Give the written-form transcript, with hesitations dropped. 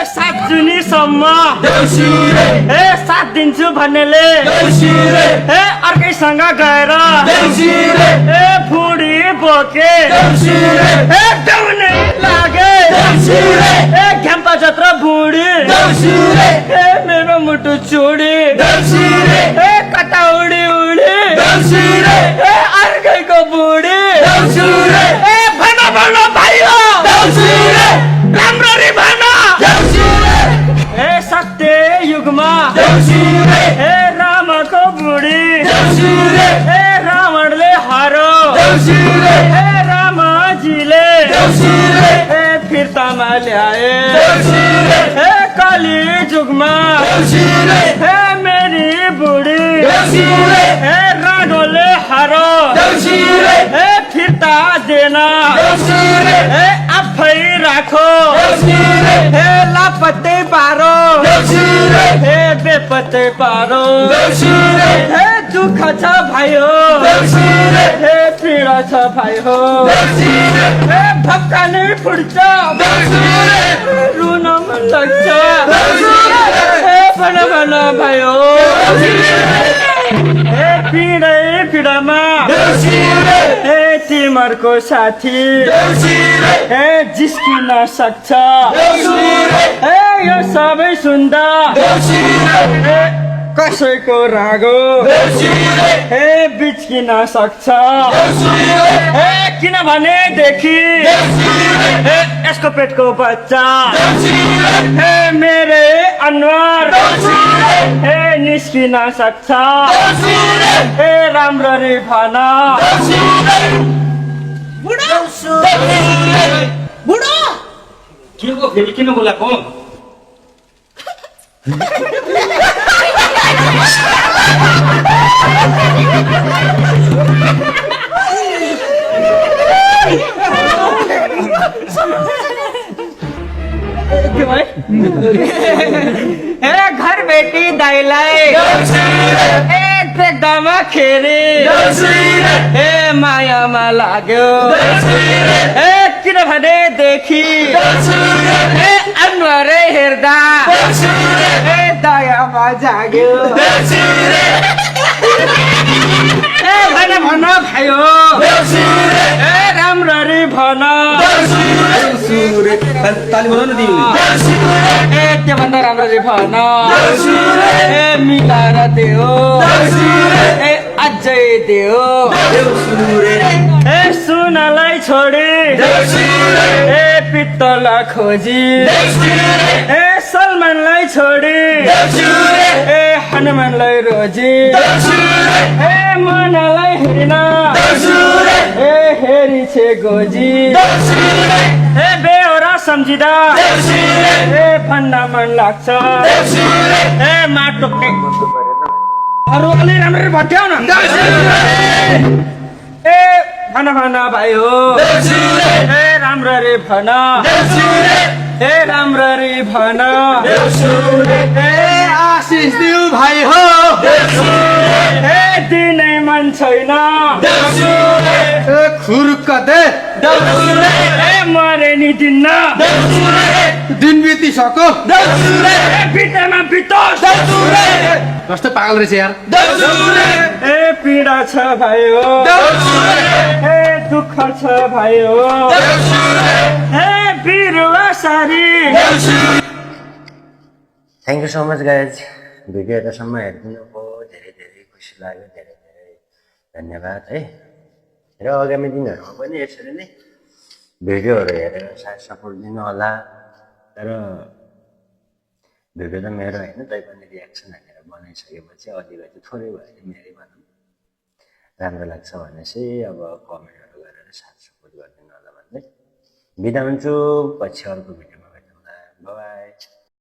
7 जुनीसम्म साथ दिन्छु भन्नेले अर्कैसँग गएर फुडी बोके देउनै लागे घ्याम्पा जत्र बुढी मेरो मुटु चुडी कता उडी उडी अर्कैको बुढी भन भन भाइयो राम्ररी भन सत्य युगमा रामको बुढी रावणले हारो रामजीले फिर्तामा ल्याए कली जुगमा मेरी बुढी राणोले हारो फिर्ता देना आफै राखो लापत्तै पारो बेपत्तै पारो दुःख छ भाइयो पीडा छ भाइयो भक्का नै फुट्छ रुन मन लाग्छ भन भन भाइयो पीडै पीडामा तिमीहरूको साथी जिस्किन सक्छ यो सबै सुन्दा कसैको रागो बिच्किन सक्छ किनभने देखि यसको पेटको बच्चा मेरै अनुहार निस्किन सक्छ राम्ररी भन बुढो के हो फेरि किन बोलाको घर बेटी दाइलाई देख्दामा खेरी मायामा लाग्यो किनभने देखि अनुहारै हेर्दा दयामा जाग्यो भन भन भाइयो राम्ररी भन त्योभन्दा राम्ररी भन मिलाएर देऊ अझै देऊ सुनलाई छोडी पित्तल खोजी सलमानलाई छोडी हनुमानलाई रोजी मनलाई हेरिन हेरी छे गोजी बेहोरा सम्झिँदा भन्न मन लाग्छ माटो अरू अलि राम्ररी भट्याउ न भन भन भाइयो राम्ररी भन राम्ररी भन आशिष दिउ भाइ हो दिनै मन छैन खुर्क दे मरे नि दिन्न दिन बितिसक्यो बितेमा बितोस् कस्तो पागल रहेछ यार पीडा छ भाइयो दुःख छ भाइयो बिरुवा सारी thank you so much guys video यतासम्म हेरिदिनुभयो धेरै धेरै खुसी लाग्यो धेरै धेरै धन्यवाद है र आगामी दिनहरूमा पनि यसरी नै भिडियोहरू हेरेर सायद सपोर्ट दिनु होला तर भिडियो त मेरो होइन तैपनि रियाक्सन हालेर बनाइसकेपछि अलिकति थोरै भए पनि मेरै भनौँ राम्रो लाग्छ भने चाहिँ अब कमेन्टहरू गरेर साथ सपोर्ट गरिदिनु होला भन्दै बिदा हुन्छु पछि अर्को भिडियोमा भेटौँला बाई